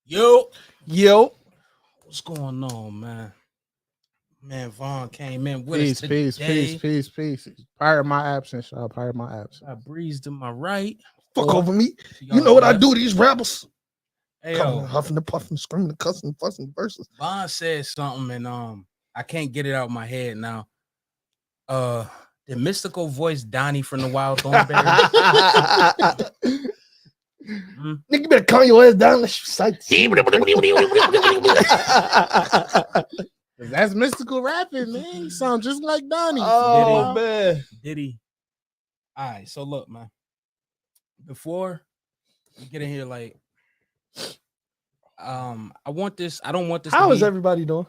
Yo, Yo, what's going on, man? Man, Vaughn came in with us peace, today. peace. Pardon my absence, y'all. Pardon my absence. I breezed to my right. Fuck over me. to You know what I left. do to these rappers? Hey, Coming, yo, huffing and puffing, screaming and cussing, fussing verses. Vaughn said something, and I can't get it out of my head now. The mystical voice Donnie from the Wild Thornberry. Nigga, you better calm your ass down. Let you sight. That's mystical rapping, man. You sound just like Donnie. Oh, man. Did he? All right, so look, man. Before we get in here, like, I want this. I don't want this. How is everybody doing?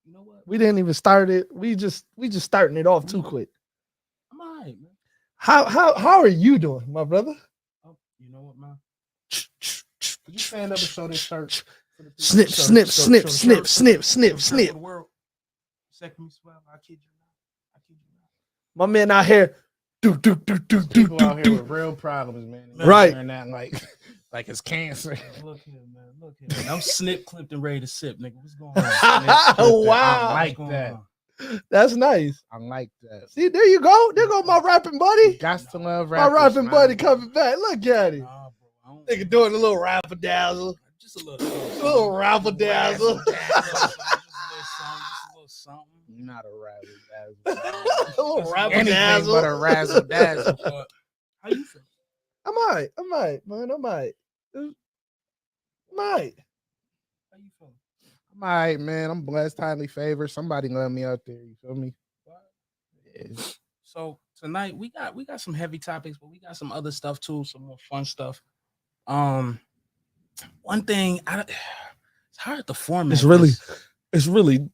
You know what? We didn't even start it. We just starting it off too quick. I'm all right, man. How are you doing, my brother? Oh, you know what, man? You stand up and show this shirt. Snip. Snip. Second me swell. I kid you not. My man out here. People out here with real problems, man. Right. And that like it's cancer. Look here, man. I'm snip clipped and ready to sip, nigga. What's going on? Oh, wow. I like that. That's nice. I like that. See, there you go. There go my rapping buddy. Got to love My rappers, rapping man. buddy coming back. Look at him. Nah, bro. I don't Nigga doing a little rapper dazzle. just a little rapper dazzle. Just a little something. You're not a razzle A little rapper Anything dazzle. but a razzle dazzle. How you feel? I might, man. I might. How you feel? I'm all right, man. I'm blessed, highly favored. Somebody love me out there. You feel me? Yeah. So tonight we got some heavy topics, but we got some other stuff too, some more fun stuff. One thing it's hard to format. It's really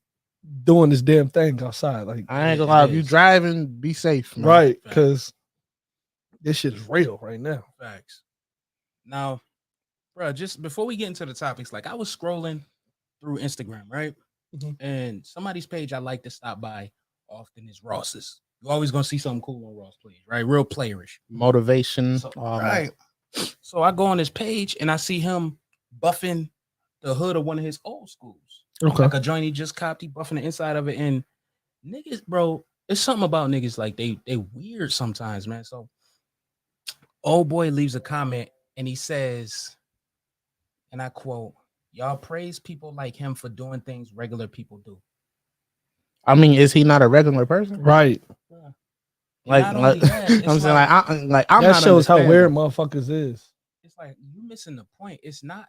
doing this damn thing outside. Like, I ain't gonna lie. If you driving, be safe, man. right? Because this shit is real right now. Facts. Now, bro, just before we get into the topics, like I was scrolling through Instagram, right? Mhm. And somebody's page I like to stop by often is Ross's. You're always gonna see something cool on Ross page, right? Real playerish. Motivation. So, right. So I go on his page and I see him buffing the hood of one of his old schools. Okay. Like a joint he just copped, he buffing the inside of it. And niggas, bro, it's something about niggas like they weird sometimes, man. So old boy leaves a comment and he says, and I quote, "Y'all praise people like him for doing things regular people do." I mean, is he not a regular person? Right. Bruh. Like, Not only that, it's I'm saying, I'm That not shows how understanding. weird motherfuckers is. it's like you missing the point. It's not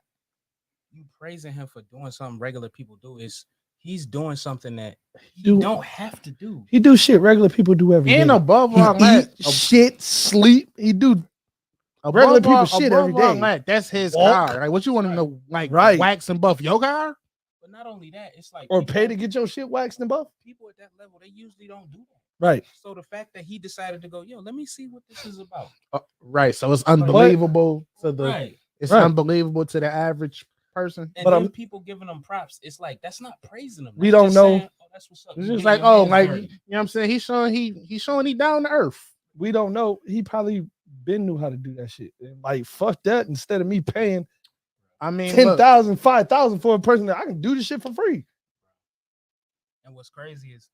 you praising him for doing something regular people do. It's he's doing something that you don't have to do. He do shit regular people do every day. And above He all that, eat, shit, sleep. He do regular people shit every day. That's his Walk. car. Like, what you want him to like Right. wax and buff your car? But not only that, it's like Or people, pay to get your shit waxed and buff. people at that level, they usually don't do that. Right. So the fact that he decided to go, yo, let me see what this is about. Right. So it's unbelievable to the. Right. It's Right. unbelievable to the average person. And But then I'm- people giving them props. It's like that's not praising them. We That's don't just know. saying, oh, that's what's up. It's You just getting like, your oh, hands like dirty. you know what I'm saying. He's showing he down to earth. We don't know. He probably been knew how to do that shit. And like, fuck that. Instead of me paying I mean, 10,000, 5,000 for a person that I can do this shit for free. And what's crazy is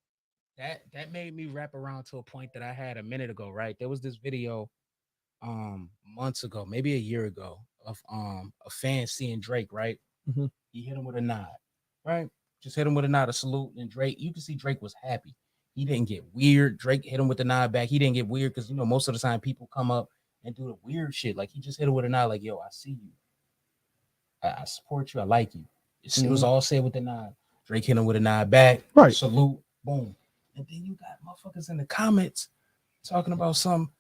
that made me wrap around to a point that I had a minute ago, right? There was this video months ago, maybe a year ago, of a fan seeing Drake, right? Mhm. He hit him with a nod, right? Just hit him with a nod, a salute, and Drake, you can see Drake was happy. He didn't get weird. Drake hit him with the nod back. He didn't get weird because most of the time people come up and do the weird shit. Like he just hit him with a nod, like, yo, I see you. I support you. I like you. It was all said with the nod. Drake hit him with a nod back. Right. Salute. Boom. And then you got motherfuckers in the comments talking about some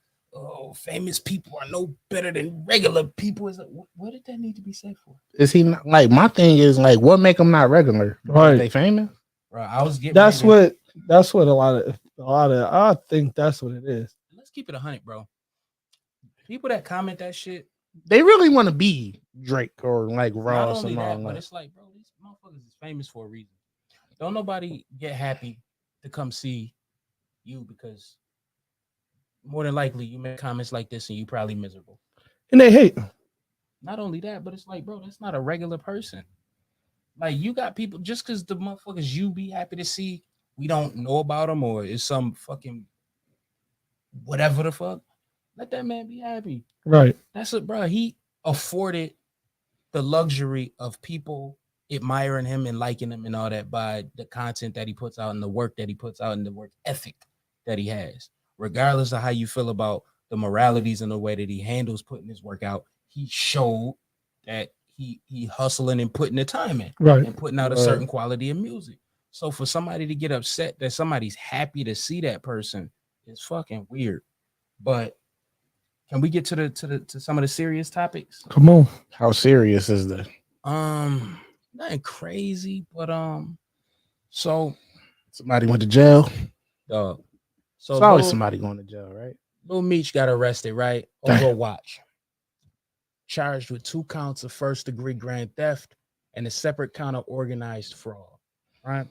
famous people are no better than regular people. Is like, what did that need to be said for? is he not, like my thing is like what make him not regular? Right. They famous? Bro, I was getting That's ready what a lot of I think that's what it is. let's keep it 100, bro. People that comment that shit, They really want to be Drake or like not Ross only and all that, but that. it's like, bro, these motherfuckers is famous for a reason. Don't nobody get happy to come see you because more than likely you make comments like this and you probably miserable. And they hate. Not only that, but it's like, bro, that's not a regular person. Like you got people just because the motherfuckers you be happy to see, we don't know about them or is some fucking whatever the fuck. Let that man be happy. Right. That's it, bro. He afforded the luxury of people admiring him and liking him and all that by the content that he puts out and the work that he puts out and the work ethic that he has. Regardless of how you feel about the moralities and the way that he handles putting his work out, he showed that he hustling and putting the time in Right. and putting out a certain quality of music. So for somebody to get upset that somebody's happy to see that person is fucking weird. But can we get to some of the serious topics? Come on. How serious is that? Nothing crazy, but so Somebody went to jail. so It's always Lil, somebody going to jail, right? Lil Meech got arrested, right? Over a watch. Charged with 2 counts of first-degree grand theft and a separate count of organized fraud. Right.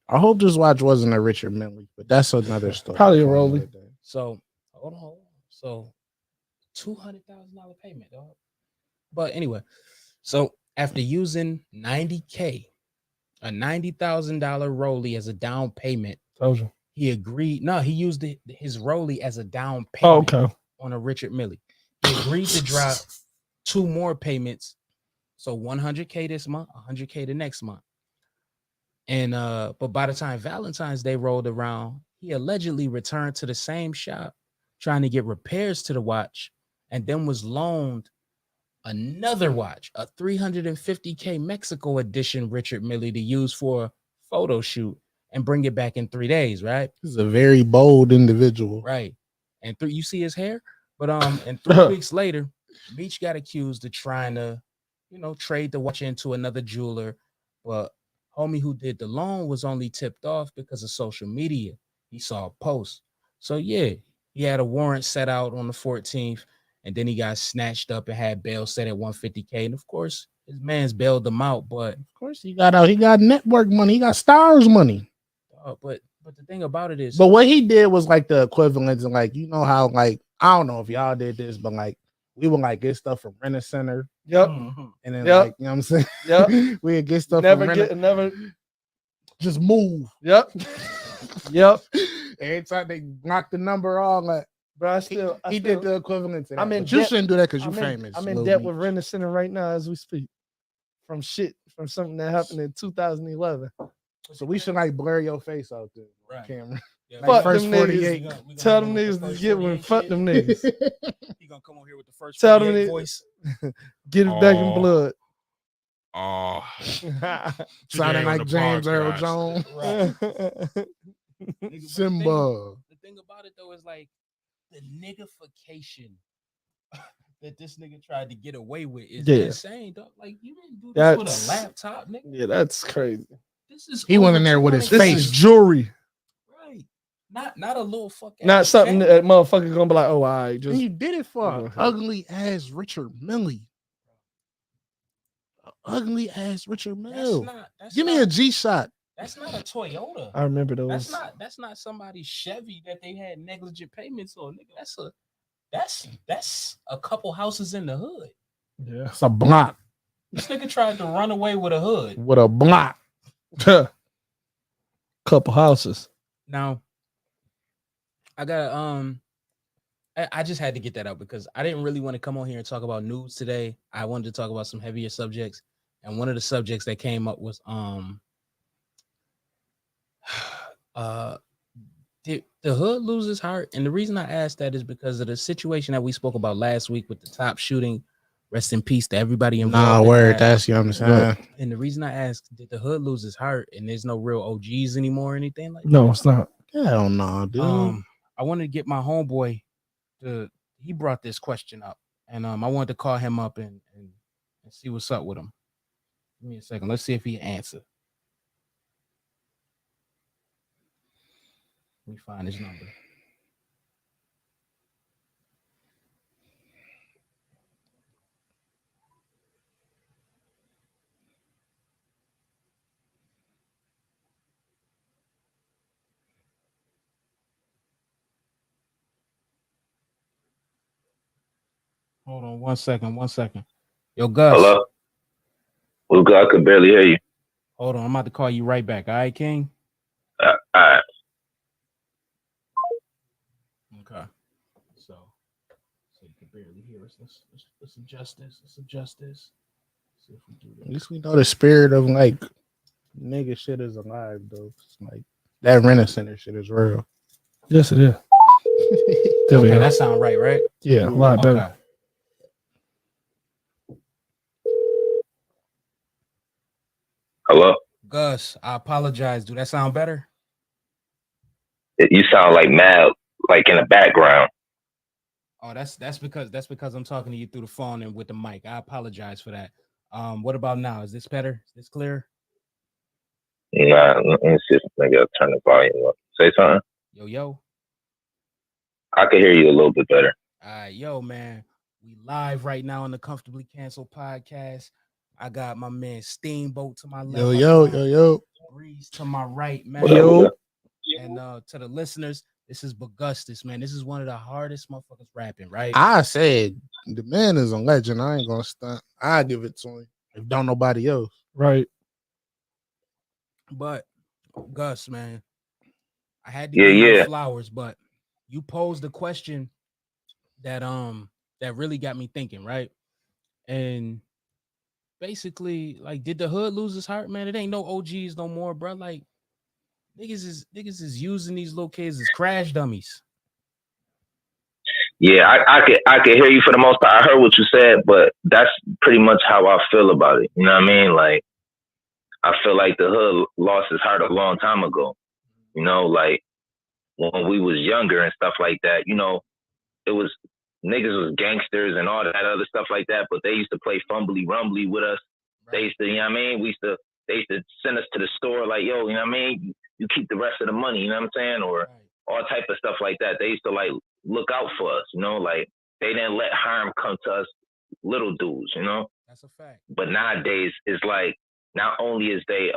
I hope this watch wasn't a Richard Mille, but that's another story. Probably a Rollie. So hold on. So $200,000 payment, dog. But anyway, so after using $90K, a $90,000 Rollie as a down payment, Told you. he agreed. No, he used his Rollie as a down Oh, payment okay. on a Richard Mille. He agreed to drop 2 more payments, so $100K this month, $100K the next month. And but by the time Valentine's Day rolled around, he allegedly returned to the same shop trying to get repairs to the watch, and then was loaned another watch, a $350K Mexico edition Richard Mille to use for a photo shoot and bring it back in 3 days, right? He's a very bold individual. Right. And you see his hair? But and 3 weeks later, Meech got accused of trying to, trade the watch into another jeweler. But homie who did the loan was only tipped off because of social media. He saw a post. So yeah, he had a warrant set out on the 14th. And then he got snatched up and had bail set at $150K. And of course, his man's bailed him out. But of course, he got out. He got network money. He got stars money. But the thing about it is, but what he did was like the equivalent of like, you know how like, I don't know if y'all did this, but like we would like get stuff from Rent a Center. Yep. And then like, you know what I'm saying? Yep. We'd get stuff never just move. Yep. Yep. Every time they knock the number off, like, bro, he did the equivalent to that. But you shouldn't do that because you're famous. I'm in debt with Rent a Center right now as we speak. From something that happened in 2011. So we should like blur your face out there on camera. Yeah, like first them 48. Niggas, tell them niggas to get one. Fuck them niggas. He gonna come on here with the first tell them voice. Get it back in blood. Oh, sounding like James Earl Jones. Right. Simba. The thing about it though is like the niggification that this nigga tried to get away with is insane, dog. Like you didn't do this with a laptop, nigga. Yeah, that's crazy. This is he went in there with his this face. Is jewelry. Right. Not a little fucking not something that motherfucker gonna be like, oh, all right, just he did it for ugly ass Richard Mille. Ugly ass Richard Mille. Give me a G-Shot. That's not a Toyota. I remember those. That's not somebody's Chevy that they had negligent payments on. Nigga, that's a couple houses in the hood. Yeah. It's a block. This nigga tried to run away with a hood. With a block. Couple houses. Now, I got I just had to get that out because I didn't really want to come on here and talk about news today. I wanted to talk about some heavier subjects. And one of the subjects that came up was did the hood lose his heart? And the reason I asked that is because of the situation that we spoke about last week with the top shooting. Rest in peace to everybody involved. Nah, word. That's, you know what I'm saying? And the reason I asked, did the hood lose his heart? And there's no real OGs anymore or anything like that? No, it's not. Hell no, dude. I wanted to get my homeboy he brought this question up. And I wanted to call him up and see what's up with him. Give me a second. Let's see if he answer. Let me find his number. Hold on 1 second. Yo, Gus. Hello? Well, good. I could barely hear you. Hold on, I'm about to call you right back. All right, King? All right. Okay. So you can barely hear us. Let's adjust this. Let's adjust this. See if we do At this. least we know the spirit of like nigga shit is alive though. It's like that Rent Center shit is real. Yes, it is. There we Okay, go. that sound right, right? Yeah, a lot better. Okay. Hello? Gus, I apologize. Do that sound better? You sound like mad, like in the background. Oh, that's because I'm talking to you through the phone and with the mic. I apologize for that. What about now? Is this better? Is this clear? Nah, it's just nigga turn the volume up. Say something. Yo. I can hear you a little bit better. All right, yo, man. We live right now on the Comfortably Canceled podcast. I got my man Steamboat to my left. Yo. Breeze to my right, man. Yo. And to the listeners, this is Bagustus, man. This is one of the hardest motherfuckers rapping, right? I said the man is a legend. I ain't gonna stunt. I give it to him. If don't nobody else. Right. But Gus, man, I had to give you flowers, but you posed a question that really got me thinking, right? And basically, like, did the hood lose its heart, man? It ain't no OGs no more, bro. Like, niggas is using these little kids as crash dummies. Yeah, I can hear you for the most part. I heard what you said, but that's pretty much how I feel about it. You know what I mean? Like, I feel like the hood lost its heart a long time ago. You know, like when we was younger and stuff like that, you know, it was niggas was gangsters and all that other stuff like that, but they used to play fumbly rumbly with us. Right. They used to, you know what I mean? They used to send us to the store like, yo, you know what I mean? You keep the rest of the money, you know what I'm saying? Or all type of stuff like that. They used to like look out for us, you know, like they didn't let harm come to us little dudes, you know? That's a fact. But nowadays it's like not only is they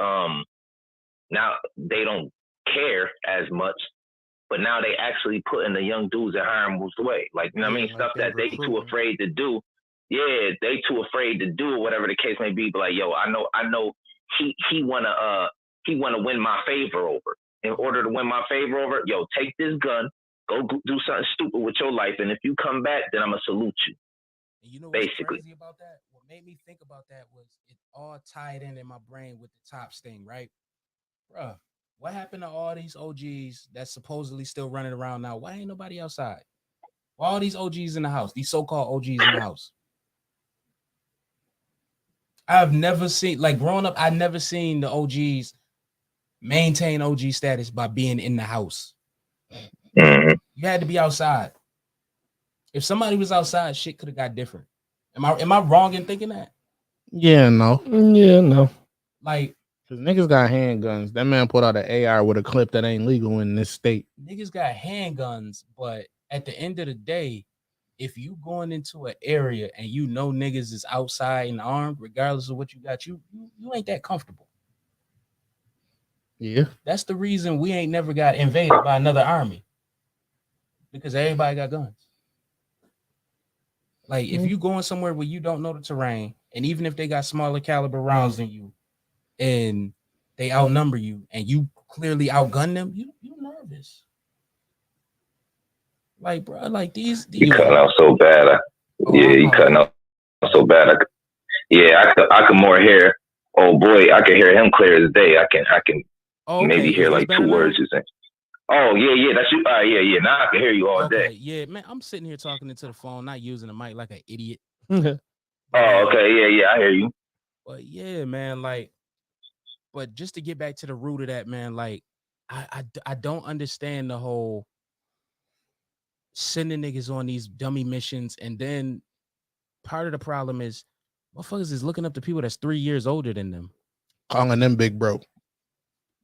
now they don't care as much, but now they actually putting the young dudes in harm's way. Like, you know what I mean? Stuff that they too afraid to do. Yeah, they too afraid to do or whatever the case may be. But like, yo, I know he wanna win my favor over. In order to win my favor over, yo, take this gun, go do something stupid with your life, and if you come back, then I'm gonna salute you. And you know what's crazy about that? What made me think about that was it all tied in my brain with the Tops thing, right? Bruh, what happened to all these OGs that's supposedly still running around now? Why ain't nobody outside? Why all these OGs in the house? These so-called OGs in the house. I've never seen, like, growing up, I never seen the OGs maintain OG status by being in the house. Mm-hmm. You had to be outside. If somebody was outside, shit could have got different. Am I wrong in thinking that? Yeah, no. Yeah, no. Like, because niggas got handguns. That man put out an AR with a clip that ain't legal in this state. Niggas got handguns, but at the end of the day, if you going into an area and you know niggas is outside and armed, regardless of what you got, you ain't that comfortable. Yeah. That's the reason we ain't never got invaded by another army. Because everybody got guns. Like, if you going somewhere where you don't know the terrain, and even if they got smaller caliber rounds than you, and they outnumber you, and you clearly outgun them, you nervous. Like, bro, like these you cutting out so bad. You cutting out so bad. I can more hear. Oh boy, I can hear him clear as day. I can maybe hear like two words you say. Oh yeah, that's you. Yeah. Now I can hear you all day. Yeah, man, I'm sitting here talking into the phone, not using the mic like an idiot. Oh, okay, yeah, I hear you. But yeah, man, like, but just to get back to the root of that, man, like, I don't understand the whole sending niggas on these dummy missions, and then part of the problem is motherfuckers is looking up to people that's 3 years older than them, calling them big bro.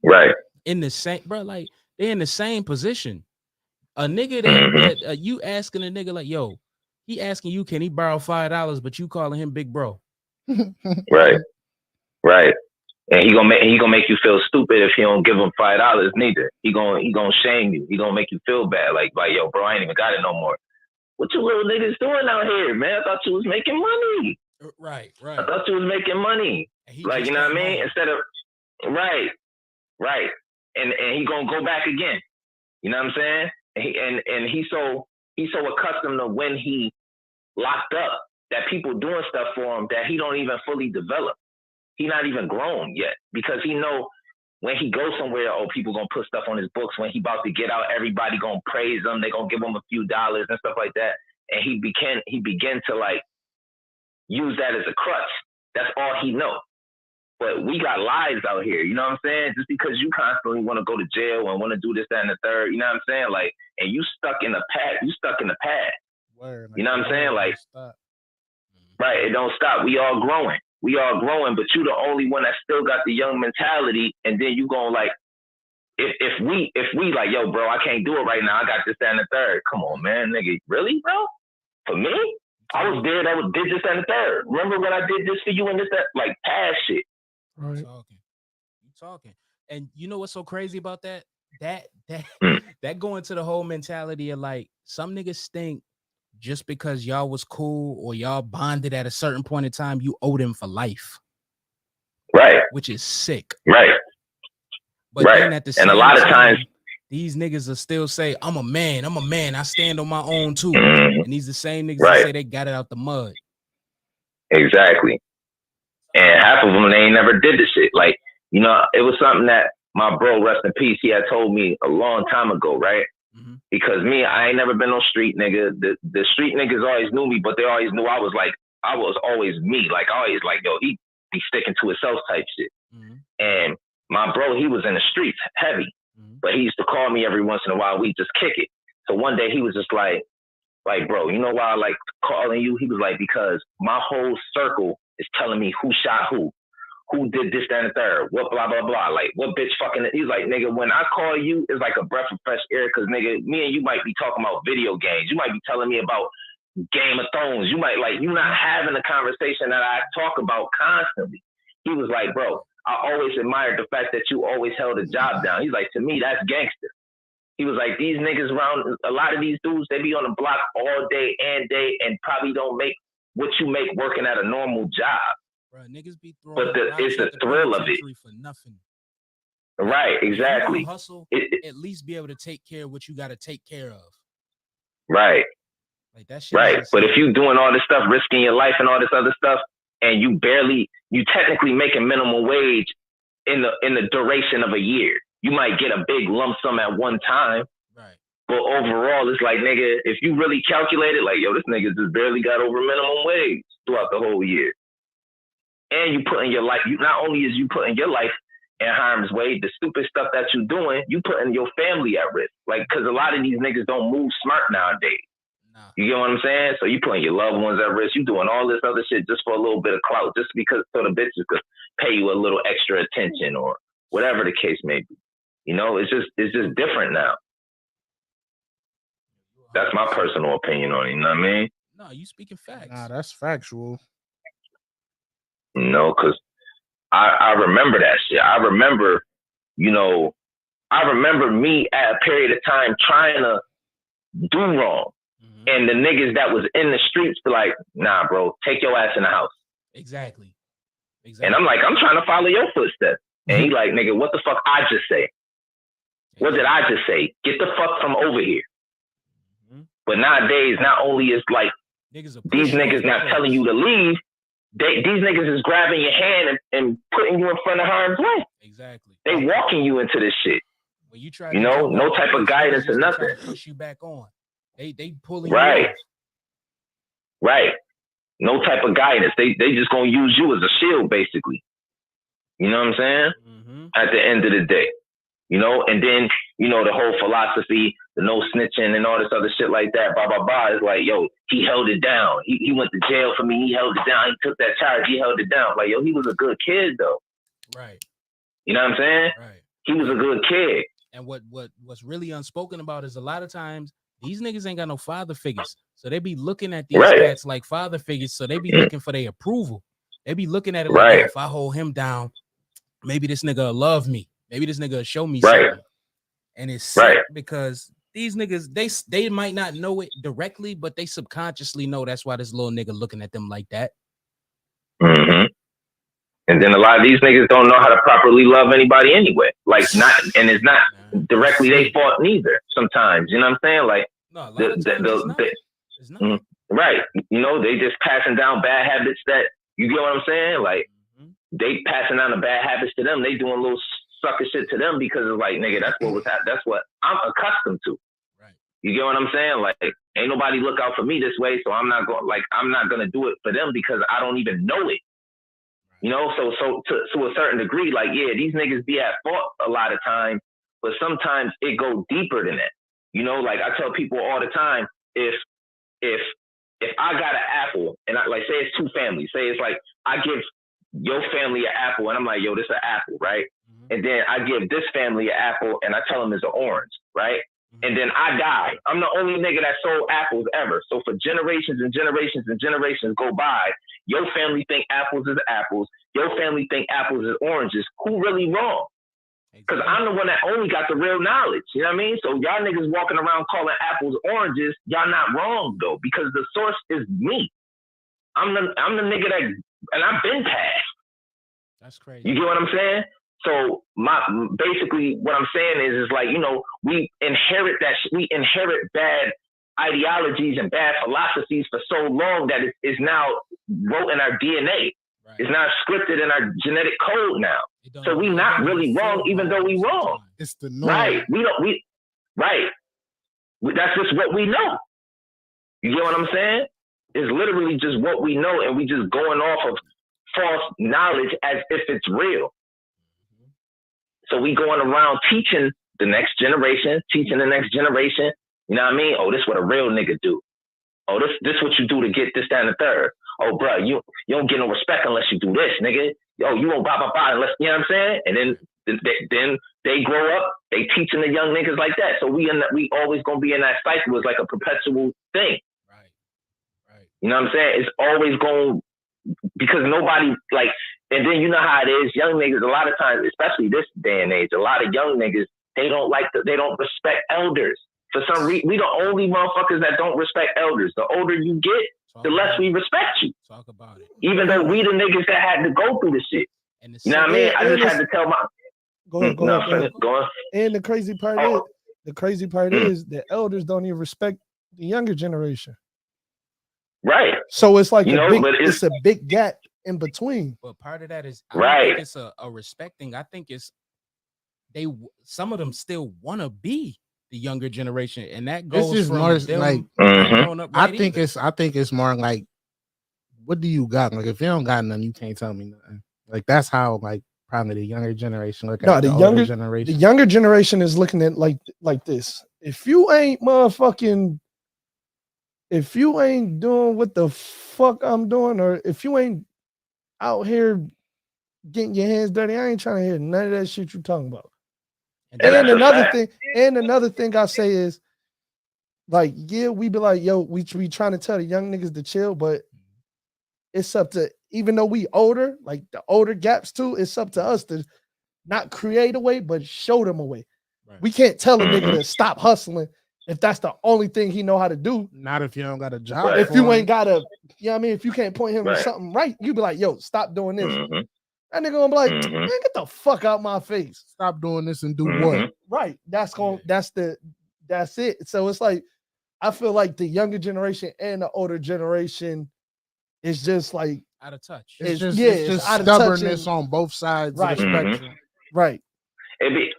Right. In the same, bro, like they in the same position. A nigga that you asking a nigga like, yo, he asking you, can he borrow $5, but you calling him big bro. Right. And he gonna make you feel stupid if he don't give him $5 neither. He gonna shame you. He gonna make you feel bad. Like yo, bro, I ain't even got it no more. What you little niggas doing out here, man? I thought you was making money. Right. I thought you was making money. Like, you know what I mean? Instead of right. And he gonna go back again. You know what I'm saying? And he's so accustomed to when he locked up that people doing stuff for him that he don't even fully develop. He not even grown yet because he know when he goes somewhere, people gonna put stuff on his books. When he about to get out, everybody gonna praise him. They gonna give him a few dollars and stuff like that. And he began to like use that as a crutch. That's all he know. But we got lives out here, you know what I'm saying? Just because you constantly want to go to jail and want to do this, that, and the third, you know what I'm saying? Like, and you stuck in the past. Word, you know what I'm saying? Like, stop. Right, it don't stop. We all growing, but you the only one that still got the young mentality. And then you gonna like, if we like, yo, bro, I can't do it right now. I got this, that, and the third. Come on, man, nigga, really, bro? For me, I was there. That did this, that, and the third. Remember when I did this for you and this, that, like past shit. Right. You talking. And you know what's so crazy about that? That go into the whole mentality of like some niggas think just because y'all was cool or y'all bonded at a certain point in time, you owe them for life. Right. Which is sick. Right. But right. Then at the same and a lot time, of times these niggas will still say, I'm a man, I stand on my own too. Mm-hmm. And these the same niggas right. that say they got it out the mud. Exactly. And half of them, they ain't never did the shit. Like, you know, it was something that my bro, rest in peace, he had told me a long time ago, right? Mm-hmm. Because me, I ain't never been no street nigga. The street niggas always knew me, but they always knew I was always me. Like, always like, yo, he be sticking to himself type shit. Mm-hmm. And my bro, he was in the streets heavy, but he used to call me every once in a while. We just kick it. So one day he was just like, bro, you know why I like calling you? He was like, because my whole circle is telling me who shot who did this, that, and the third, what, blah, blah, blah. Like, what bitch fucking, he's like, nigga, when I call you, it's like a breath of fresh air, because, nigga, me and you might be talking about video games. You might be telling me about Game of Thrones. You might, like, you're not having a conversation that I talk about constantly. He was like, bro, I always admired the fact that you always held a job down. He's like, to me, that's gangster. He was like, these niggas around, a lot of these dudes, they be on the block all day and probably don't make what you make working at a normal job. Bro, niggas be throwing but it's the thrill of it. For nothing. Right, exactly. If you hustle, at least be able to take care of what you got to take care of. Right. Like that shit. Right. But if you doing all this stuff, risking your life and all this other stuff, and you technically making minimum wage in the duration of a year. You might get a big lump sum at one time. Right. But overall, it's like, nigga, if you really calculate it, like, yo, this nigga just barely got over minimum wage throughout the whole year. And you putting your life, not only is you putting your life in harm's way, the stupid stuff that you doing, you putting your family at risk. Like, because a lot of these niggas don't move smart nowadays. Nah. You get what I'm saying? So you putting your loved ones at risk. You doing all this other shit just for a little bit of clout, just because so the bitches could pay you a little extra attention or whatever the case may be. You know, it's just different now. That's my personal opinion on it. You know what I mean? No, you speaking facts. Nah, that's factual. You know, because I remember that shit. I remember me at a period of time trying to do wrong. Mm-hmm. And the niggas that was in the streets be like, nah, bro, take your ass in the house. Exactly. And I'm like, I'm trying to follow your footsteps. And he like, nigga, what the fuck I just say? What did I just say? Get the fuck from over here. Mm-hmm. But nowadays, not only is like these niggas not telling you to leave, these niggas is grabbing your hand and putting you in front of harm's way. Exactly. They walking you into this shit. When you try, no type of guidance or nothing. Push you back on. They pulling right. you off. Right. No type of guidance. They just gonna use you as a shield, basically. You know what I'm saying? Mm-hmm. At the end of the day. You know, and then, you know, the whole philosophy, the no snitching and all this other shit like that, blah, blah, blah. It's like, yo, he held it down. He went to jail for me. He held it down. He took that charge. He held it down. Like, yo, he was a good kid, though. Right. You know what I'm saying? Right. He was a good kid. And what's really unspoken about is a lot of times these niggas ain't got no father figures. So they be looking at these cats like father figures. So they be looking for their approval. They be looking at it like, oh, if I hold him down, maybe this nigga will love me. Maybe this nigga will show me something. And it's sick because these niggas, they might not know it directly, but they subconsciously know that's why this little nigga looking at them like that. Mm-hmm. And then a lot of these niggas don't know how to properly love anybody anyway. Like and it's not directly their fault neither. Sometimes, you know what I'm saying? Like no, a lot of times it's not. Right. You know, they just passing down bad habits that you get what I'm saying? Like they passing down the bad habits to them. They doing little sucker shit to them because it's like, nigga, that's what I'm accustomed to. Right. You get what I'm saying? Like, ain't nobody look out for me this way, so I'm not gonna do it for them because I don't even know it. You know, so to a certain degree, like, yeah, these niggas be at fault a lot of times, but sometimes it go deeper than that. You know, like I tell people all the time, if I got an apple and I like say it's two families, say it's like I give your family an apple and I'm like, yo, this is an apple, right? And then I give this family an apple and I tell them it's an orange, right? And then I die. I'm the only nigga that sold apples ever. So for generations and generations and generations go by, your family think apples is apples. Your family think apples is oranges. Who really wrong? Because I'm the one that only got the real knowledge. You know what I mean? So y'all niggas walking around calling apples oranges, y'all not wrong though, because the source is me. I'm the nigga that, and I've been past. That's crazy. You get what I'm saying? So basically what I'm saying is like, you know, we inherit bad ideologies and bad philosophies for so long that it's now wrote in our DNA. Right. It's not scripted in our genetic code now. So we not really wrong, even though we wrong. It's the norm. Right. That's just what we know. You get what I'm saying? It's literally just what we know, and we just going off of false knowledge as if it's real. So we going around teaching the next generation. You know what I mean? Oh, this what a real nigga do. Oh, this what you do to get this, that, and the third. Oh, bro, you don't get no respect unless you do this, nigga. Yo, you won't blah, blah, blah unless, you know what I'm saying? And then they grow up, they teaching the young niggas like that. So we always gonna be in that cycle. It's like a perpetual thing. Right. You know what I'm saying? It's always going, because nobody, like, and then you know how it is, young niggas, a lot of times, especially this day and age, a lot of young niggas, they don't respect elders. For some reason, we the only motherfuckers that don't respect elders. The older you get, the less we respect you. Talk about it. Even though we the niggas that had to go through the shit. You know what I mean? I just had to tell my... Go on. And the crazy part is the elders don't even respect the younger generation. Right. So it's like it's a big gap in between. But part of that is I don't think it's a respecting. I think it's some of them still want to be the younger generation, and that goes this is from more them like growing up. I think it's more like, what do you got? Like, if you don't got nothing, you can't tell me nothing. Like, that's how like probably the younger generation look at the younger generation. The younger generation is looking at like this. If you ain't doing what the fuck I'm doing, or if you ain't out here getting your hands dirty, I ain't trying to hear none of that shit you talking about. And another thing I say is, like, yeah, we be like, yo, we trying to tell the young niggas to chill, but it's up to, even though we older, like the older gaps too, it's up to us to not create a way, but show them a way. Right. We can't tell a nigga to stop hustling if that's the only thing he know how to do. Not if you don't got a job. If you ain't got a, you know what I mean? If you can't point him to something right, you be like, yo, stop doing this. That nigga gonna be like, man, get the fuck out my face. Stop doing this and do what? Right. That's it. So it's like, I feel like the younger generation and the older generation is just like out of touch. It's just stubbornness on both sides of the spectrum. Right. It'd be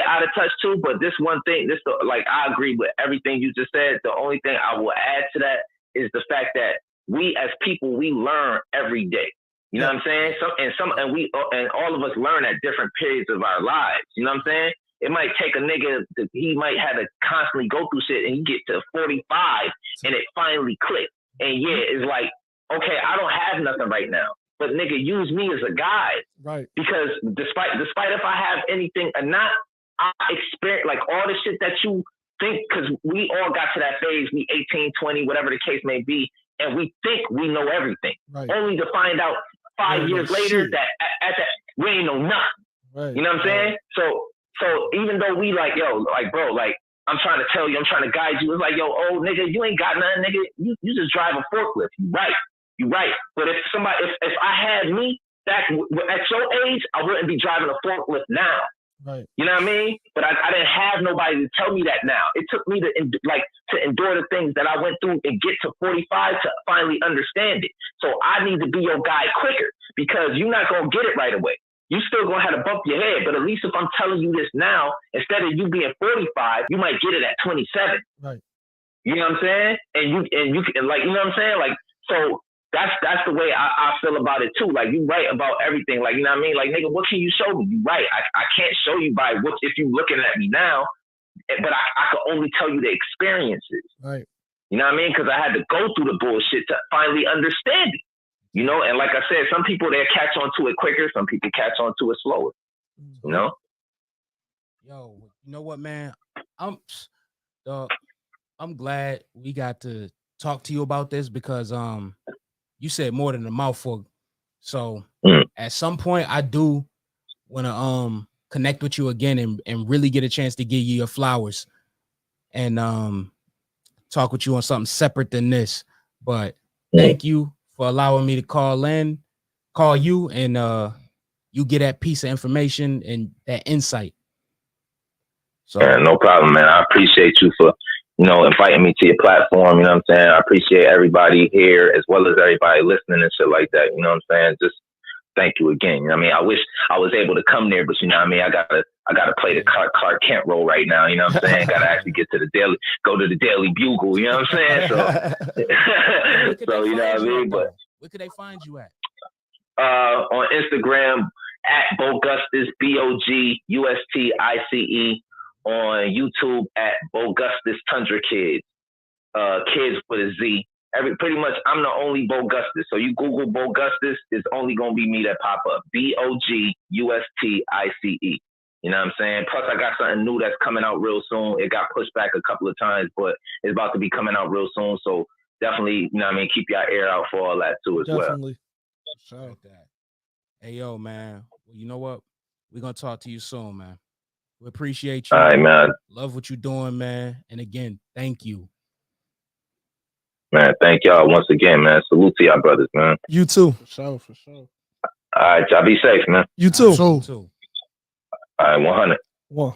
out of touch too. But this one thing, like, I agree with everything you just said. The only thing I will add to that is the fact that we as people, we learn every day. You know what I'm saying? And all of us learn at different periods of our lives. You know what I'm saying? It might take a nigga, he might have to constantly go through shit, and he get to 45 and it finally clicked. And it's like, okay, I don't have nothing right now, but nigga, use me as a guide. Right. Because despite if I have anything or not, I experience like all the shit that you think, because we all got to that phase, we 18, 20, whatever the case may be, and we think we know everything, only to find out 5 years later that at that we ain't know nothing. Right. You know what I'm saying? So even though we like, yo, like, bro, like, I'm trying to tell you, I'm trying to guide you. It's like, yo, nigga, you ain't got nothing, nigga. You just drive a forklift. You right. You're right. But if I had me back at your age, I wouldn't be driving a forklift now. Right. You know what I mean? But I didn't have nobody to tell me that now. It took me to endure the things that I went through and get to 45 to finally understand it. So I need to be your guy quicker because you're not going to get it right away. You still going to have to bump your head. But at least if I'm telling you this now, instead of you being 45, you might get it at 27. Right. You know what I'm saying? And you can, like, you know what I'm saying? Like, so that's the way I feel about it too. Like, you right about everything. Like, you know what I mean? Like, nigga, what can you show me? You right. I can't show you by what if you looking at me now, but I can only tell you the experiences. Right. You know what I mean? Because I had to go through the bullshit to finally understand it. You know, and like I said, some people they catch on to it quicker, some people catch on to it slower. You know? Yo, you know what, man? I'm glad we got to talk to you about this because you said more than a mouthful. So at some point I do want to connect with you again and really get a chance to give you your flowers and talk with you on something separate than this. But thank you for allowing me to call you and you get that piece of information and that insight. So no problem, man. I appreciate you for, you know, inviting me to your platform. You know what I'm saying? I appreciate everybody here as well as everybody listening and shit like that. You know what I'm saying? Just thank you again. You know what I mean? I wish I was able to come there, but you know what I mean? I gotta play the Clark Kent role right now. You know what I'm saying? Gotta actually go to the Daily Bugle. You know what I'm saying? So, so you know what I mean? But where could they find you at? On Instagram at Bogustus, BOGUSTICE. On YouTube at Bogustus Tundra Kids. Kids with a Z. Pretty much I'm the only Bogustus. So you Google Bogustus, it's only gonna be me that pop up. BOGUSTICE. You know what I'm saying? Plus I got something new that's coming out real soon. It got pushed back a couple of times, but it's about to be coming out real soon. So definitely, you know what I mean, keep your ear out for all that too as Definitely. well. Like that. Hey yo, man. Well, you know what? We're gonna talk to you soon, man. We appreciate you. All right, man. Love what you're doing, man. And again, thank you. Man, thank y'all once again, man. Salute to y'all brothers, man. You too. For sure. All right, y'all be safe, man. You too. You too. All right, 100. One.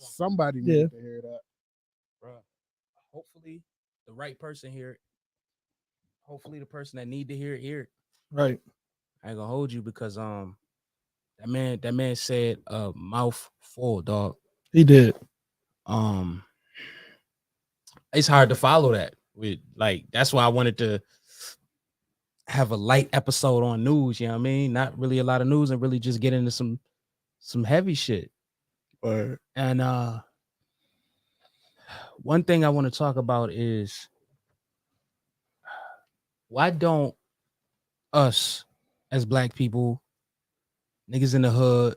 Somebody needs to hear that. Bro, hopefully the right person hear it. Hopefully the person that need to hear it. Right. I ain't gonna hold you because that man said a mouth full, dog. He did. It's hard to follow that. That's why I wanted to have a light episode on news, you know what I mean? Not really a lot of news and really just get into some heavy shit. Right. And one thing I want to talk about is why don't us as black people, niggas in the hood,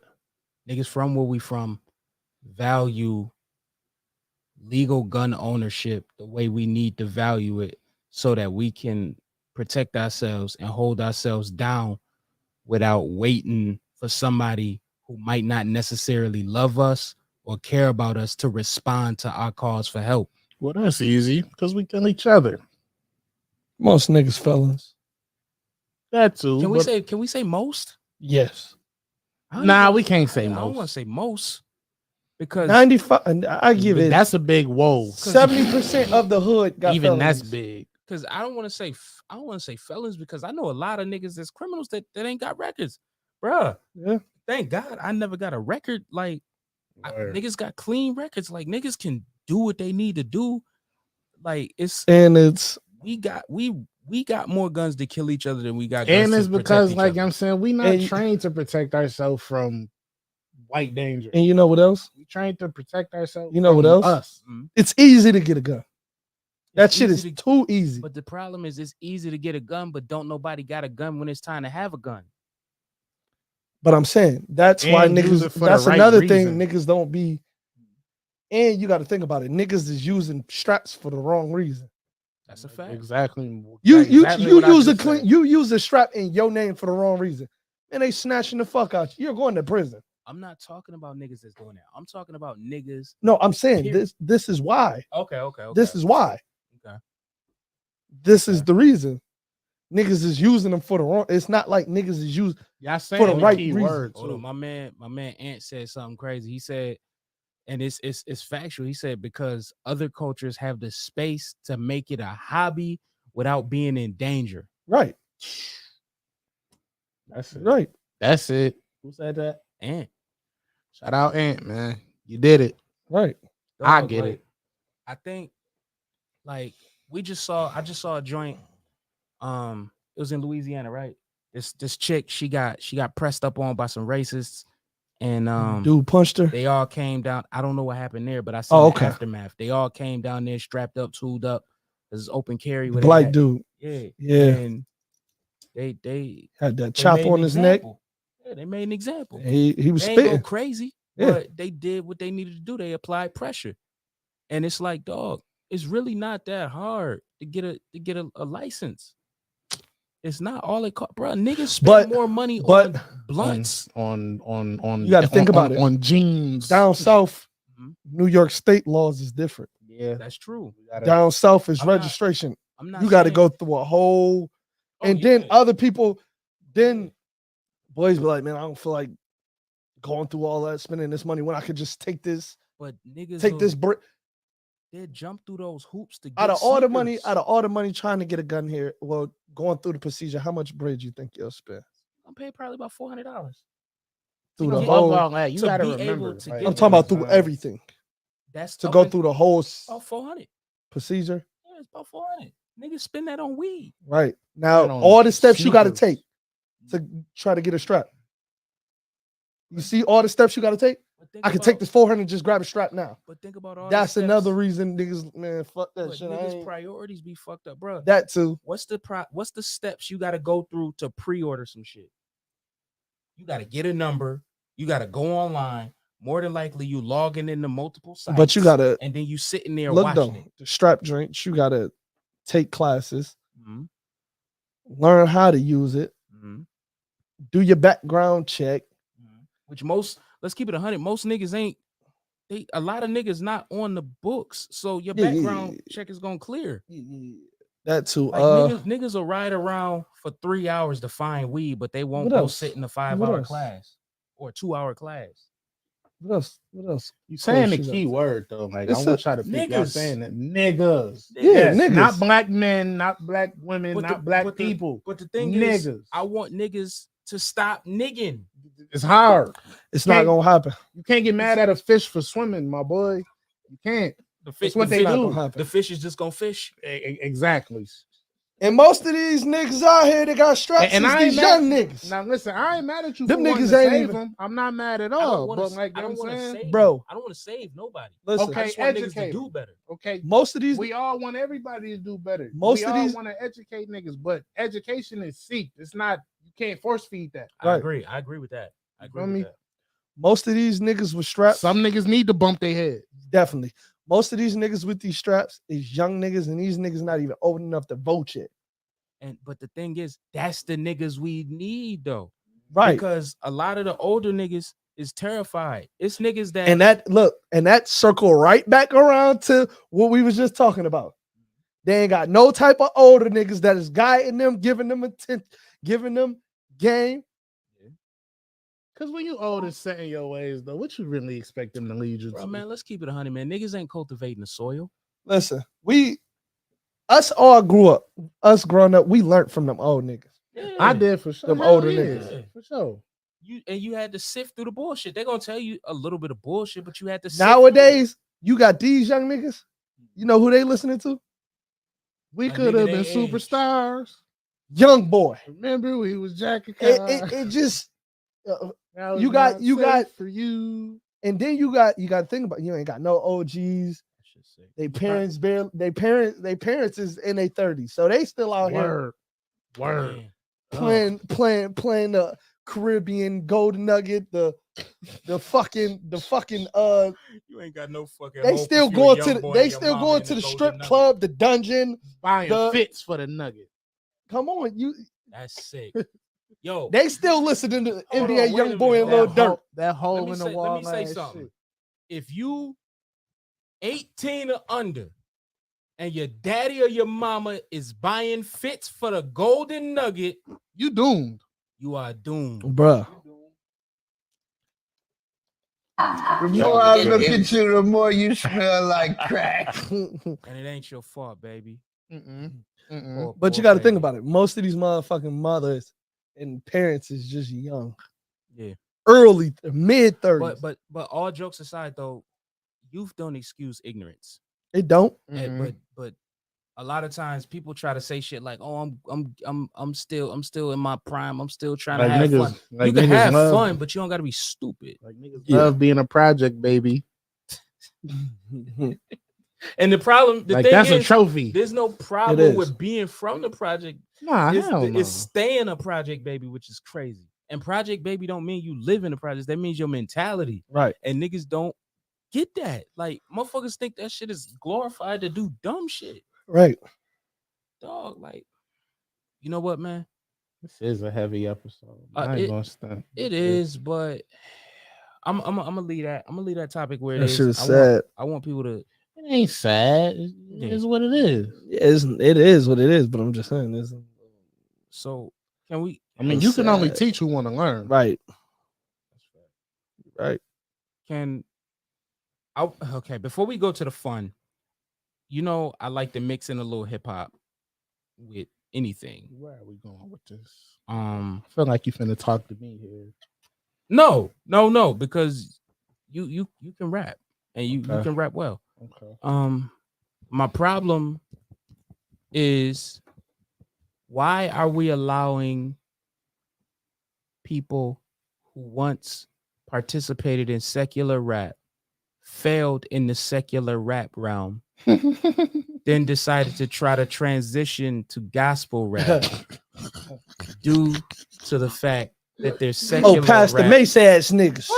niggas from where we from, value legal gun ownership the way we need to value it so that we can protect ourselves and hold ourselves down without waiting for somebody who might not necessarily love us or care about us to respond to our calls for help. Well, that's easy because we kill each other. Most niggas felons. That too. Can we say most? Yes. Nah, we can't say I most. don't want to say most because 95. I give it. That's a big whoa. 70% of the hood got even felonies. that's big. Because I don't want to say felons because I know a lot of niggas that's criminals that ain't got records, bruh. Yeah. Thank God I never got a record. Like niggas got clean records. Like niggas can do what they need to do. Like we got more guns to kill each other than we got guns and it's to because protect like each other. I'm saying, we not trained to protect ourselves from white danger. And you know what else? We trained to protect ourselves. You know what else? Us. It's easy to get a gun. That shit is easy too easy. But the problem is it's easy to get a gun, but don't nobody got a gun when it's time to have a gun. But I'm saying that's why niggas. That's another thing niggas don't be. And you got to think about it. Niggas is using straps for the wrong reason. That's a fact. Exactly. You exactly what I use a just clean said. you use a strap in your name for the wrong reason, and they snatching the fuck out you. You're going to prison. I'm not talking about niggas that's doing that. I'm talking about niggas. No, I'm saying Period. this is why. Okay. This is why. Okay. This is the reason. Niggas is using them for the wrong. It's not like niggas is used for the right reason. Hold on, my man Ant said something crazy. He said, and it's factual. He said because other cultures have the space to make it a hobby without being in danger. Right. That's it. Right. That's it. Who said that? Ant. Shout out Ant, man. You did it. Right. I get it. I think like I just saw a joint. It was in Louisiana, right? This chick, she got pressed up on by some racists, and dude punched her. They all came down. I don't know what happened there, but I saw the aftermath. They all came down there, strapped up, tooled up. This is open carry with black dude. Yeah. And they had that chop on his neck. Yeah, they made an example. He was they spitting. ain't go crazy, but they did what they needed to do. They applied pressure, and it's like, dog, it's really not that hard to get a license. It's not all it costs, bro. Niggas spend more money on blunts. On you got to think about it. On jeans. Down south, New York state laws is different. Yeah, that's true. Down south is registration. You got to go through a whole, and then other people, then boys be like, man, I don't feel like going through all that, spending this money when I could just take this. But niggas take this brick. They jump through those hoops to get out of all the money trying to get a gun here. Well, going through the procedure, how much bread you think you'll spend? I'm paying probably about $400. Through the whole, you gotta remember. I'm talking about through everything. That's to go through the whole about 400 procedure. Yeah, it's about 400. Niggas spend that on weed. Right now, all the steps you got to take to try to get a strap. You see all the steps you got to take. I could take this 400, just grab a strap now. But think about all that's another reason niggas, man, fuck that shit. Niggas' priorities be fucked up, bro. That too. What's the steps you got to go through to pre-order some shit? You got to get a number. You got to go online. More than likely, you logging into multiple sites. But you got to, and then you sitting there look watching though, it. The strap joints, you got to take classes, learn how to use it, do your background check. Which let's keep it 100. Most niggas ain't. A lot of niggas not on the books, so your background check is gonna clear. That too. Like niggas will ride around for 3 hours to find weed, but they won't go sit in a 5-hour class or a 2-hour class. What else? You saying the key word though? Like I want to try to pick y'all saying that niggas. Yeah, niggas. Not black men, not black women, not black people. But the thing is, I want niggas to stop nigging. It's hard. It's not gonna happen. You can't get mad at a fish for swimming, my boy. You can't. The fish, what they do. The fish is just gonna fish. Exactly. And most of these niggas out here, they got straps. And I ain't young niggas. Now listen, I ain't mad at you. Them niggas ain't even. Them. I'm not mad at all. But like, I don't want to save, bro. I don't want to save nobody. Listen, okay, I just want niggas to do better. Okay, most of these, we all want everybody to do better. Most of these want to educate niggas, but education is seeked. It's not. You can't force feed that. I agree. I agree with that. I agree with that. Most of these niggas with straps. Some niggas need to bump their head. Definitely. Most of these niggas with these straps is young niggas, and these niggas not even old enough to vote yet. But the thing is, that's the niggas we need though, right? Because a lot of the older niggas is terrified. It's niggas that and that circle right back around to what we was just talking about. They ain't got no type of older niggas that is guiding them, giving them attention, giving them game. Cause when you old and set in your ways, though, what you really expect them to lead you to? Man, let's keep it 100, man. Niggas ain't cultivating the soil. Listen, us all grew up. Us growing up, we learned from them old niggas. Yeah. I did for sure. Them older niggas. For sure. You had to sift through the bullshit. They're gonna tell you a little bit of bullshit, but you had to sift nowadays, you got these young niggas. You know who they listening to? We could have been superstars. Young boy. Remember we was Jackie. It just you got for you. And then you got to think about, you ain't got no OGs. They parents is in their 30s, so they still out here Word. playing the Caribbean golden nugget, the fucking You ain't got no fucking. they still going to the strip club, the dungeon, buying fits for the nugget. Come on, you. That's sick. Yo, they still listening to NBA Youngboy and Lil Lil Durk. That hole in the wall. Let me say something. Shit. If you 18 or under, and your daddy or your mama is buying fits for the golden nugget, you doomed. You are doomed, bruh. The more I look at you, the more you smell like crack. And it ain't your fault, baby. But you got to think about it. Most of these motherfucking mothers and parents is just young. Yeah. Early, mid 30s. But all jokes aside, though, youth don't excuse ignorance. It don't. But a lot of times people try to say shit like, "Oh, I'm still in my prime. I'm still trying to have fun." You can have fun, but you don't got to be stupid. Like niggas love being a project baby. And the problem, the like thing that's is, a trophy. There's no problem with being from the project. Nah, it's staying a project baby, which is crazy. And project baby don't mean you live in the project. That means your mentality. Right. And niggas don't get that. Like motherfuckers think that shit is glorified to do dumb shit. Right. Dog, like, you know what, man? This is a heavy episode. I ain't gonna stunt. It is, but I'm gonna leave that. I'm gonna leave that topic where it that is. Shit is sad. I want people to. It ain't sad. It is what it is. It is what it is. But I'm just saying this. So can we? I mean, you can only teach who want to learn. Right. Right. Okay. Before we go to the fun, you know, I like to mix in a little hip hop with anything. Where are we going with this? I feel like you finna talk to me here. No, because you can rap and you can rap well. Okay. My problem is, why are we allowing people who once participated in secular rap, failed in the secular rap realm, then decided to try to transition to gospel rap due to the fact that there's secular rap. Pastor Mace ass niggas. See,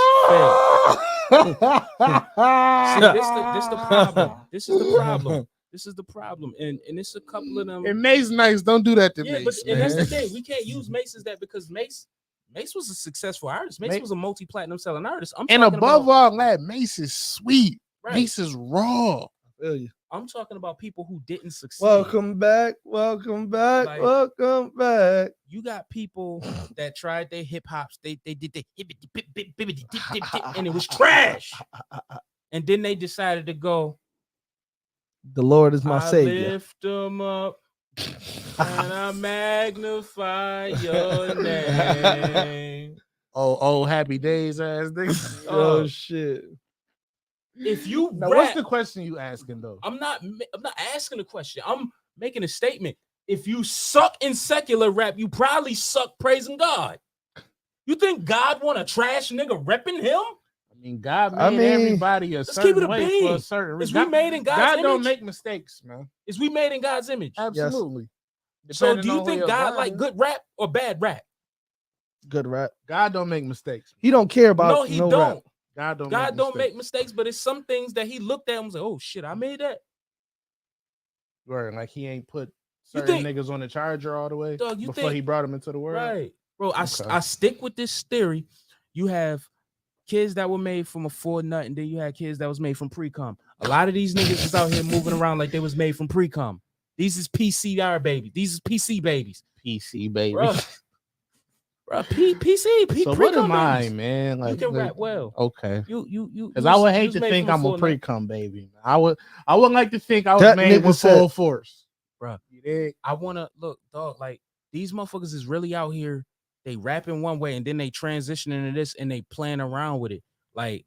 this the problem. This is the problem. This is the problem. And it's a couple of them. And Mace nice, don't do that to Mace. But and that's the thing. We can't use Mace as that because Mace was a successful artist. Mace was a multi-platinum selling artist. And above all that, Mace is sweet. Right. Mace is raw. I feel you. I'm talking about people who didn't succeed. Welcome back. Like, welcome back. You got people that tried their hip hops. They did the and it was trash. And then they decided to go, the Lord is my savior. Lift them up and I magnify your name. Oh, happy days ass niggas. Oh shit. If you now, rap, what's the question you asking though? I'm not asking a question. I'm making a statement. If you suck in secular rap, you probably suck praising God. You think God want a trash nigga repping him? I mean, God made everybody a certain way for a certain reason. Is we made in God's image? God don't make mistakes, man. Is we made in God's image? Absolutely. Yes. So do you think God like good rap or bad rap? Good rap. God don't make mistakes. He don't care about no, he don't. Rap. God don't make mistakes, but it's some things that he looked at and was like, oh shit, I made that. Right, like he ain't put certain niggas on the charger all the way before he brought them into the world. Right. Bro, I stick with this theory. You have kids that were made from a full nut, and then you had kids that was made from pre-cum. A lot of these niggas is out here moving around like they was made from pre-cum. These is PCR babies. These is PC babies. PC baby. Bro, PC. So what am I, man? Like, you can rap well. Okay. You. Because I would hate to think I'm a pre-cum baby. I would like to think I was made with full force. Bro, I wanna look, dog. Like these motherfuckers is really out here. They rapping one way and then they transition into this and they playing around with it. Like,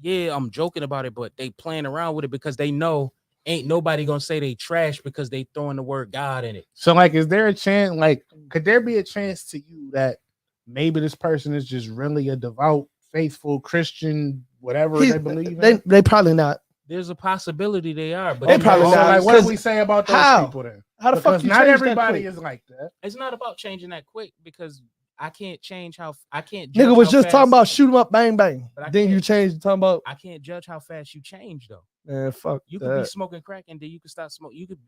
yeah, I'm joking about it, but they playing around with it because they know ain't nobody gonna say they trash because they throwing the word God in it. So, like, is there a chance? Like, could there be a chance to you that maybe this person is just really a devout, faithful Christian, whatever they believe in? They probably not. There's a possibility they are, but they probably not. Like, what do we say about those people then? How the fuck you not everybody is like that. It's not about changing that quick because I can't change how I can't. Nigga was just fast, talking about shoot 'em up, bang bang. Then you changed talking about. I can't judge how fast you change though. Man, fuck. You could be smoking crack and then you could stop smoking. You could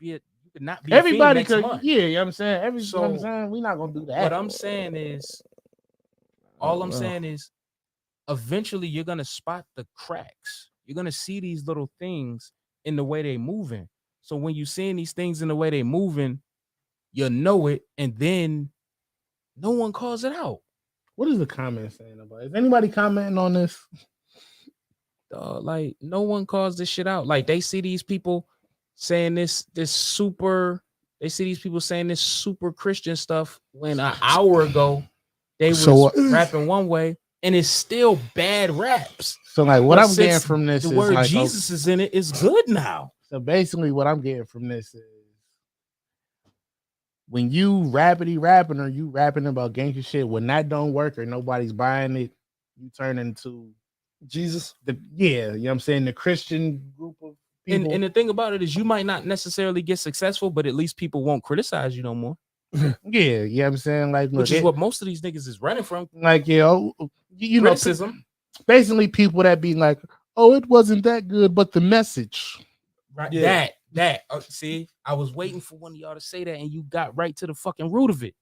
not be. Everybody could. Yeah, you know what I'm saying. You know what I'm saying, we're not gonna do that. What I'm saying is, eventually you're gonna spot the cracks. You're gonna see these little things in the way they moving. So when you seeing these things in the way they moving, you know it, and then no one calls it out. What is the comment saying about it? Is anybody commenting on this? Like no one calls this shit out. Like they see these people saying this super Christian stuff when an hour ago they was rapping one way, and it's still bad raps. So like what I'm getting from this the is word like, Jesus is in it is good now. So basically what I'm getting from this is when you rapping or you rapping about gangster shit, when that don't work or nobody's buying it, you turn into Jesus. You know what I'm saying, the Christian group of people. And the thing about it is you might not necessarily get successful, but at least people won't criticize you no more. Yeah, you know what I'm saying? Like, which is what most of these niggas is running from. Like, you know, criticism. Basically people that be like, oh, it wasn't that good, but the message. Right. Yeah. That. See, I was waiting for one of y'all to say that, and you got right to the fucking root of it.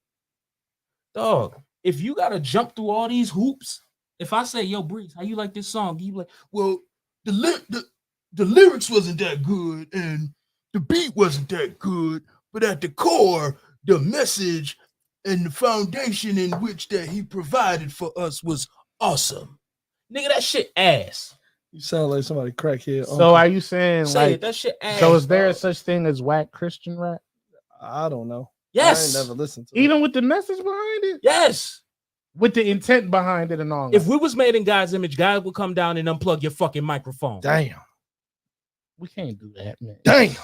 Dog, if you gotta jump through all these hoops, if I say, yo, Breeze, how you like this song? You like, well, the lyrics wasn't that good, and the beat wasn't that good, but at the core, the message and the foundation in which that he provided for us was awesome. Nigga, that shit ass. You sound like somebody crackhead. So are you saying like that shit ass? So is there such thing as whack Christian rap? I don't know. Yes. I ain't never listened to even with the message behind it. Yes. With the intent behind it and all. If we was made in God's image, God would come down and unplug your fucking microphone. Damn. We can't do that, man. Damn.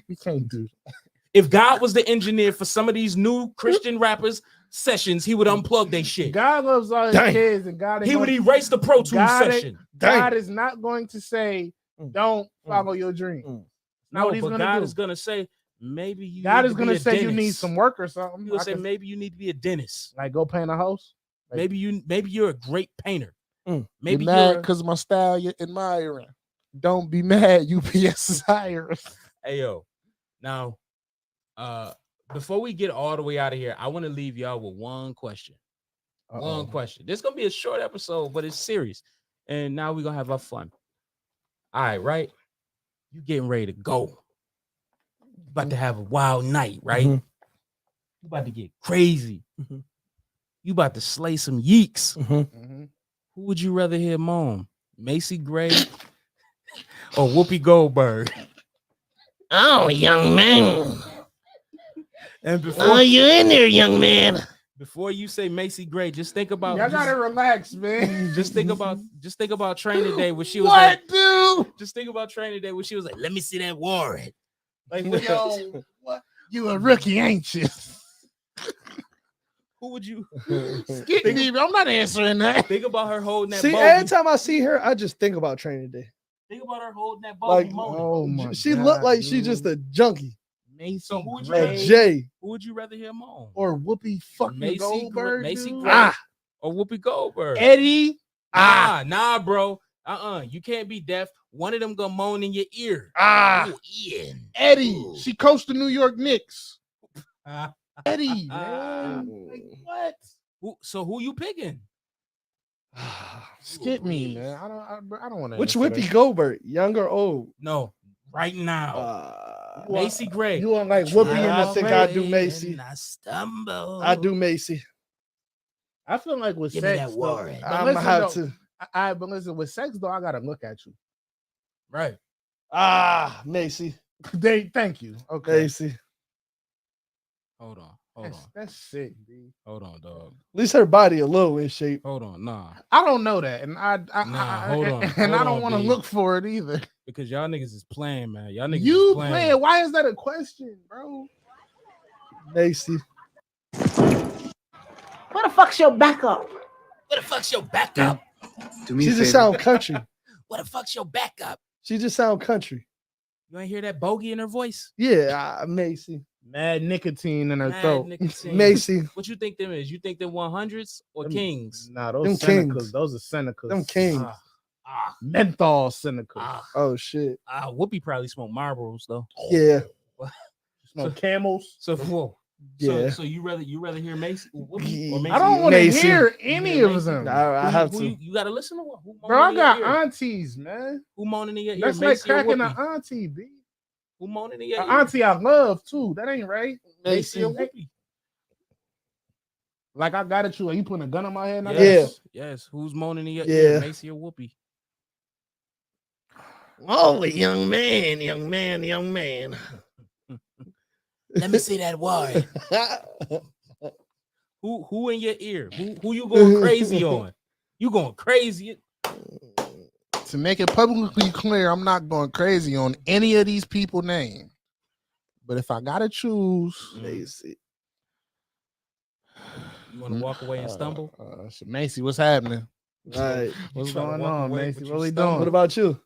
We can't do that. If God was the engineer for some of these new Christian rappers sessions, he would unplug their shit. God loves all his kids, and God he would erase the Pro Tools session. God is not going to say, "Don't follow your dream." No, but God is gonna say, maybe you. God is gonna say you need some work or something. He will say maybe you need to be a dentist. Like go paint a house. Like, maybe you're a great painter. Maybe you're mad because my style you're admiring. Don't be mad. UPS is hiring. Hey yo, now. Before we get all the way out of here, I want to leave y'all with one question. One question. This is gonna be a short episode, but it's serious. And now we're gonna have our fun. All right, right? You getting ready to go. You about to have a wild night, right? You about to get crazy. You about to slay some yeeks. Who would you rather hear moan? Macy Gray or Whoopie Goldberg? Oh, young man. And before you in there, young man. Before you say Macy Gray, just think about. Y'all gotta relax, man. Just think about Training Day when she was what, like, dude? Just think about Training Day when she was like, "Let me see that warrant." Like, yo, what? You a rookie, ain't you? Who would you? I'm not answering that. Think about her holding that. See, bogey. every time I see her, I just think about Training Day. Think about her holding that bogey. Like, oh my she God, looked like dude. she just a junkie. So who would you Like Jay? Who would you rather hear moan? Or Whoopie fucking Goldberg? Macy dude? Gray or Whoopie Goldberg? Eddie? Nah, bro. You can't be deaf. One of them gonna moan in your ear. Ooh, Ian. Eddie. Ooh. She coached the New York Knicks. Eddie, man. Like, what? So who you picking? Skip me, man. I don't want to. Which Whoopi Goldberg? Young or old? No, right now. Macy Gray. You want like Whoopi? and I think I do Macy. I stumble. I do Macy. I feel like with Give me sex, that warrant. though, I'm gonna have to. But listen, with sex though, I gotta look at you. Right. Macy. Thank you. Okay. Macy. Hold on. That's sick, dude. Hold on, dog. At least her body a little in shape. Hold on, nah. I don't know that, and hold on. And I don't want to look for it either. Because y'all niggas is playing, man. Y'all niggas You is playing. Why is that a question, bro? Macy. Where the fuck's your backup? Where the fuck's your backup? She just sound country. Where the fuck's your backup? She just sound country. You ain't hear that bogey in her voice? Yeah, Macy. Mad nicotine in her Mad throat. nicotine. Macy. What you think them is? You think them 100s or Kings? Nah, those Them Senecas. Kings. Those are Senecas. Them Kings. Menthol Senecas. Oh shit. Whoopi probably smoked Marlboros though. Yeah. Smoke Camels. So whoa. Yeah. So you rather hear Macy Whoopi or Macy? I don't want to Macy. hear any You hear of Macy? them. I have Who to. you gotta listen to? Who Bro, I moaning in your got ear? aunties, man. Who moaning in your ear? That's like Macy or cracking an Whoopi? auntie, B. Who moaning in your An ear? auntie I love too. That ain't right. Macy or Whoopi? Like I got at you. Are you putting a gun on my head? Yes. Yes. Who's moaning in your ear? Macy or Whoopi? Oh, young man, young man, young man. Let me see that word. Who in your ear? Who you going crazy on? You going crazy? To make it publicly clear, I'm not going crazy on any of these people names. But if I gotta choose, Macy. You want to walk away and stumble? Macy, what's happening? All right. What's going on, Macy? What we stumble? doing? What about you?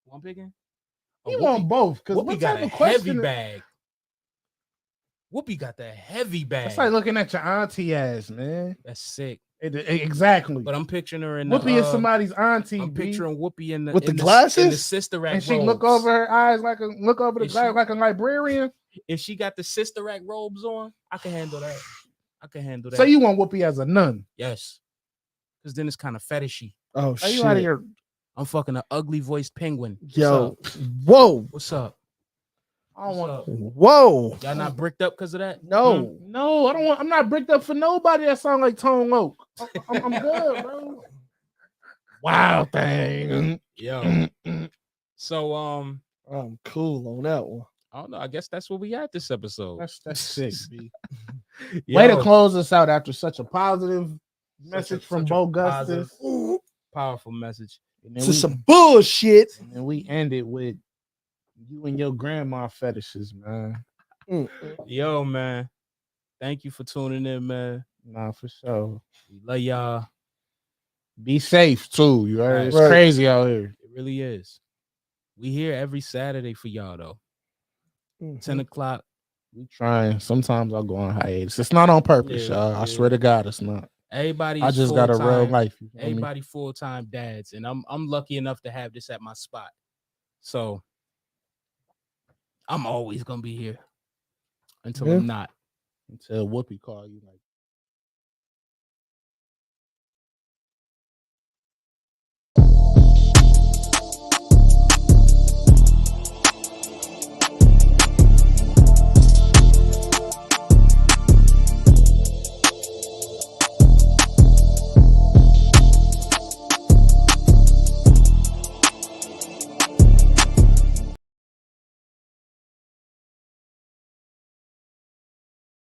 One picking? You want both? Because Whoopi got a heavy bag. Whoopi got that heavy bag. It's like looking at your auntie ass, man. That's sick. Exactly. But I'm picturing her in Whoopi is somebody's auntie. I'm picturing Whoopi in the with the glasses, in the Sister Act and she robes. look over her eyes like a look over the glass like a librarian. If she got the Sister Act robes on, I can handle that. I can handle that. So you want Whoopi as a nun? Yes, because then it's kind of fetishy. Oh Are shit! you out of here? I'm fucking an ugly voiced penguin. Yo, whoa! What's up? I don't want. Whoa! Y'all not bricked up because of that? No, no, I don't want. I'm not bricked up for nobody that sound like Tone Loc. I'm good, bro. Wow, thing. Yo. So I'm cool on that one. I don't know. I guess that's where we at this episode. That's sick, B. Yo, Way to close us out after such a positive message from Bo Gustus. Powerful message. This is some bullshit. And we ended with you and your grandma fetishes, man. Yo, man. Thank you for tuning in, man. Nah, for sure. We love y'all. Be safe too. You heard? It's Right. crazy out here. It really is. We here every Saturday for y'all though. 10 o'clock. We trying. Sometimes I'll go on hiatus. It's not on purpose, Yeah, y'all. yeah. I swear to God, it's not. Everybody. I just got a real life. You feel me? Everybody full-time dads, and I'm lucky enough to have this at my spot. So I'm always gonna be here until I'm not. Until Whoopi call you like